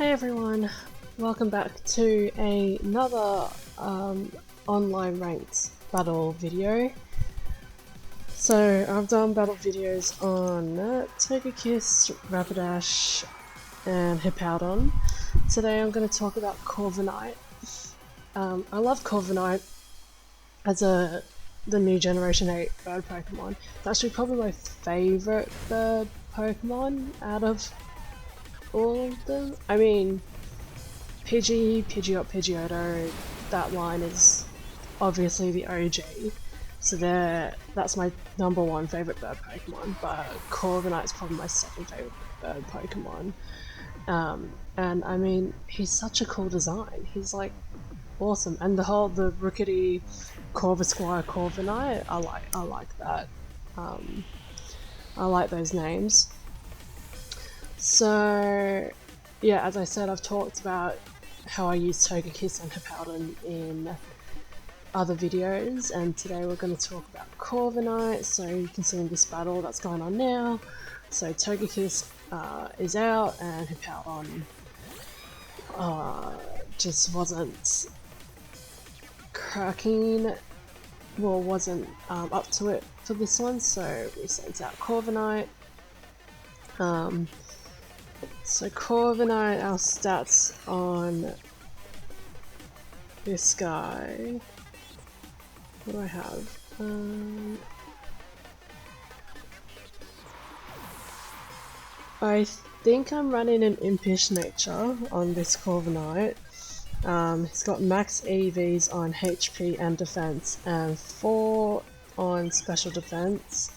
Hey everyone, welcome back to another online ranked battle video. So I've done battle videos on Togekiss, Rapidash and Hippowdon. Today I'm going to talk about Corviknight. I love Corviknight as the new Generation 8 bird Pokemon. It's actually probably my favourite bird Pokemon out of all of them. I mean, Pidgey, Pidgeot, Pidgeotto, that line is obviously the OG. So that's my #1 favourite bird Pokemon, but Corviknight's probably my second favourite bird Pokemon. And I mean, he's such a cool design. He's like awesome, and the rickety Corvisquire Corviknight, I like that. I like those names. So yeah, as I said, I've talked about how I use Togekiss and Hippowdon in other videos, and today we're going to talk about Corviknight. So you can see in this battle that's going on now, so Togekiss is out and Hippowdon just wasn't cracking, well, wasn't up to it for this one, so we sent out Corviknight. So Corviknight, our stats on this guy, what do I have? I think I'm running an impish nature on this Corviknight. He's got max EVs on HP and defense and 4 on special defense.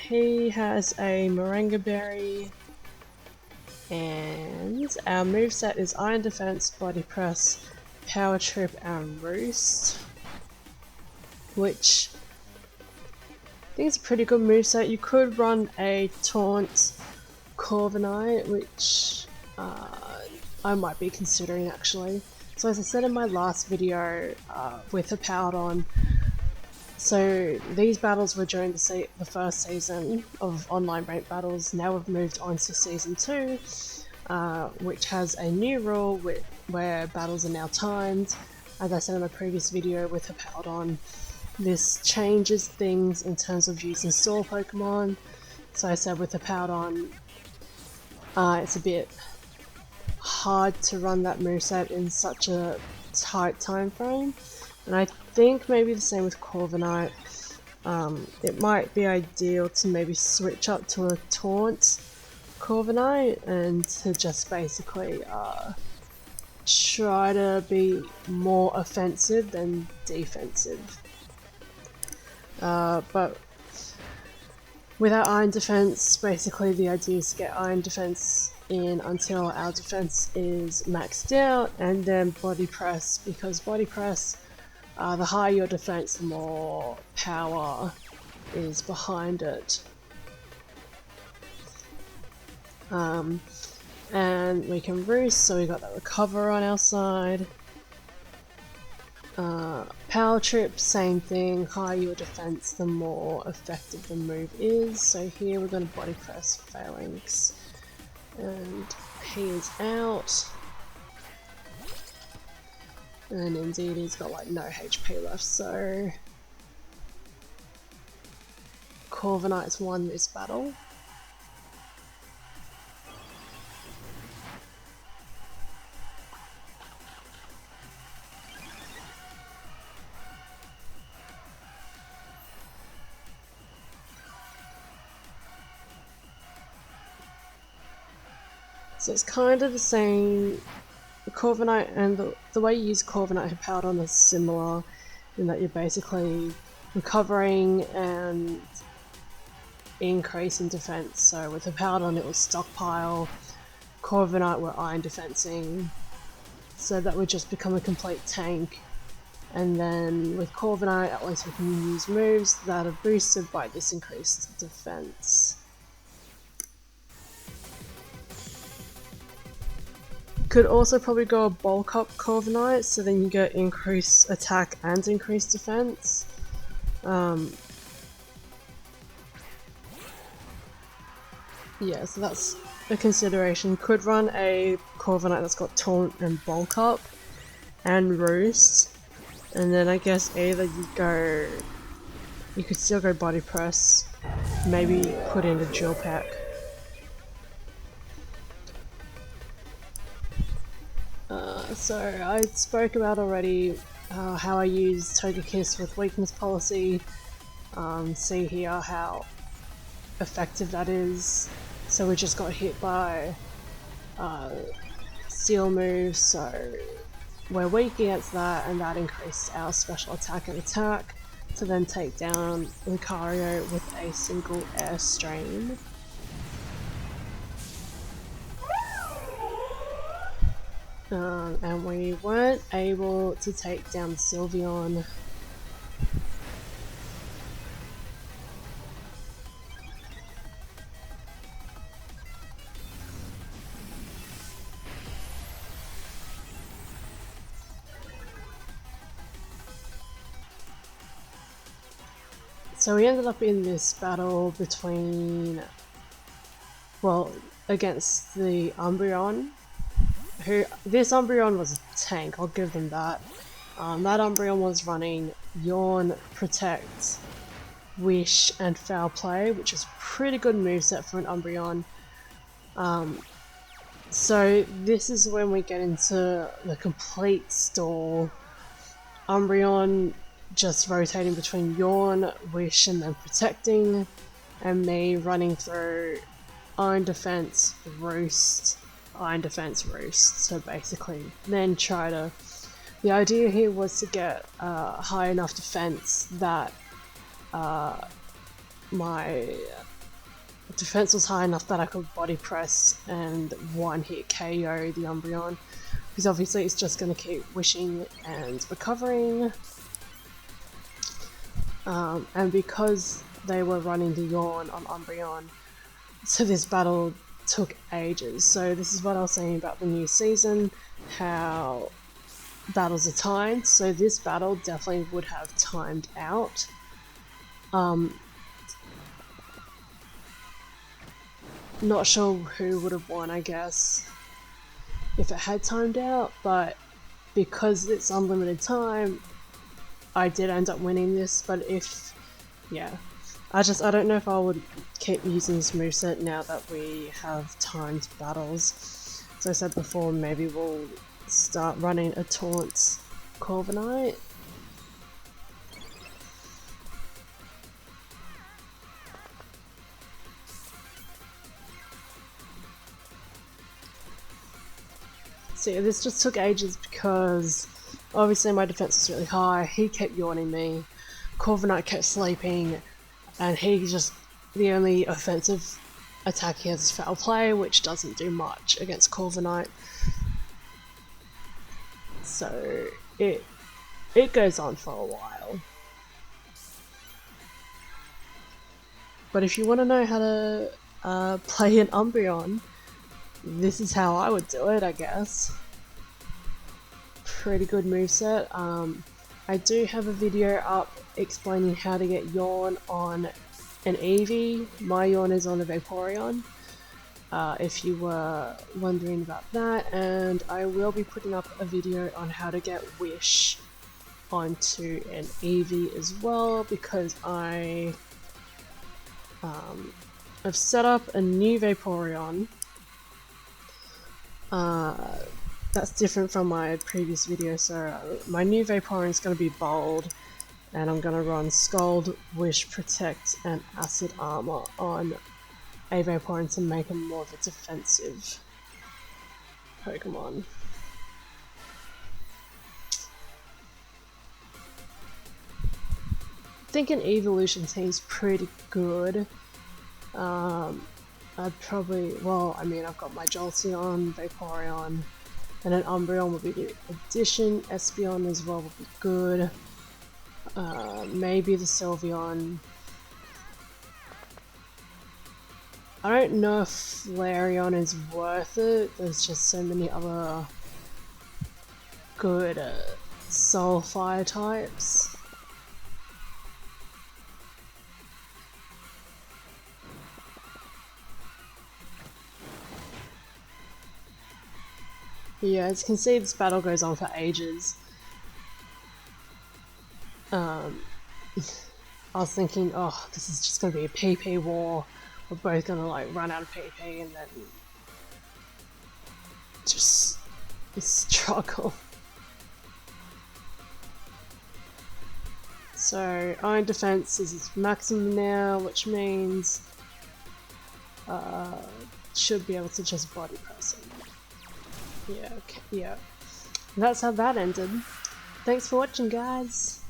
He has a Maranga berry, and our moveset is Iron Defense, Body Press, Power Trip and Roost, which I think is a pretty good moveset. You could run a Taunt Corviknight, which I might be considering actually. So as I said in my last video with Hippowdon, so these battles were during the first season of online ranked battles. Now we've moved on to season 2, which has a new rule where battles are now timed. As I said in my previous video with Hippowdon, this changes things in terms of using Saw Pokemon. So I said with Hippowdon, it's a bit hard to run that moveset in such a tight time frame. And I think maybe the same with Corviknight. It might be ideal to maybe switch up to a Taunt Corviknight and to just basically try to be more offensive than defensive. But without Iron Defense, basically the idea is to get Iron Defense in until our defense is maxed out, and then Body Press, because Body Press, the higher your defense, the more power is behind it. And we can Roost, so we got that Recover on our side. Power Trip, same thing, higher your defense, the more effective the move is. So here we're going to Body Press Phalanx, and he is out. And indeed he's got like no HP left, so Corviknight's won this battle. So it's kind of the same. The Corviknight and the way you use Corviknight and Hippowdon is similar in that you're basically recovering and increasing defense. So with Hippowdon it was stockpile, Corviknight were Iron Defensing, so that would just become a complete tank. And then with Corviknight at least we can use moves that are boosted by this increased defense. Could also probably go a bulk up Corviknight, so then you get increased attack and increased defense. Yeah, so that's a consideration. Could run a Corviknight that's got Taunt and Bulk Up and Roost, and then I guess either you could still go Body Press, maybe put in a Drill Pack. So I spoke about already how I use Togekiss with Weakness Policy. See here how effective that is. So we just got hit by Steel moves, so we're weak against that, and that increased our special attack and attack to then take down Lucario with a single Airstream. And we weren't able to take down the Sylveon. So we ended up in this battle between, well, against the Umbreon. This Umbreon was a tank, I'll give them that. That Umbreon was running Yawn, Protect, Wish, and Foul Play, which is a pretty good moveset for an Umbreon. So this is when we get into the complete stall. Umbreon just rotating between Yawn, Wish, and then Protecting, and me running through Iron Defense, Roost, Iron Defense, Roost. So basically then try to... The idea here was to get high enough defense that my defense was high enough that I could body press and one hit KO the Umbreon, because obviously it's just going to keep wishing and recovering. And because they were running the Yawn on Umbreon, so this battle took ages. So this is what I was saying about the new season, how battles are timed. So this battle definitely would have timed out. Not sure who would have won, I guess, if it had timed out, but because it's unlimited time, I did end up winning this. But if, yeah, I don't know if I would keep using this moveset now that we have timed battles. As I said before, maybe we'll start running a Taunt Corviknight. So yeah, this just took ages because obviously my defense was really high, he kept yawning me, Corviknight kept sleeping, and he just, the only offensive attack he has is Foul Play, which doesn't do much against Corviknight. So it goes on for a while. But if you want to know how to play an Umbreon, this is how I would do it, I guess. Pretty good moveset. I do have a video up explaining how to get Yawn on an Eevee. My Yawn is on a Vaporeon, if you were wondering about that, and I will be putting up a video on how to get Wish onto an Eevee as well, because I've set up a new Vaporeon. That's different from my previous video, so my new Vaporeon is going to be bold, and I'm going to run Scald, Wish, Protect, and Acid Armor on a Vaporeon to make him more of a defensive Pokemon. I think an Evolution seems pretty good. I'd probably, well, I mean, I've got my Jolteon, Vaporeon, and an Umbreon would be the addition. Espeon as well would be good. Maybe the Sylveon. I don't know if Flareon is worth it. There's just so many other good Soul Fire types. Yeah, as you can see, this battle goes on for ages. I was thinking, oh, this is just gonna be a PP war. We're both gonna like run out of PP and then just struggle. So iron defense is maximum now, which means should be able to just body press him. Yeah, okay, yeah. And that's how that ended. Thanks for watching, guys.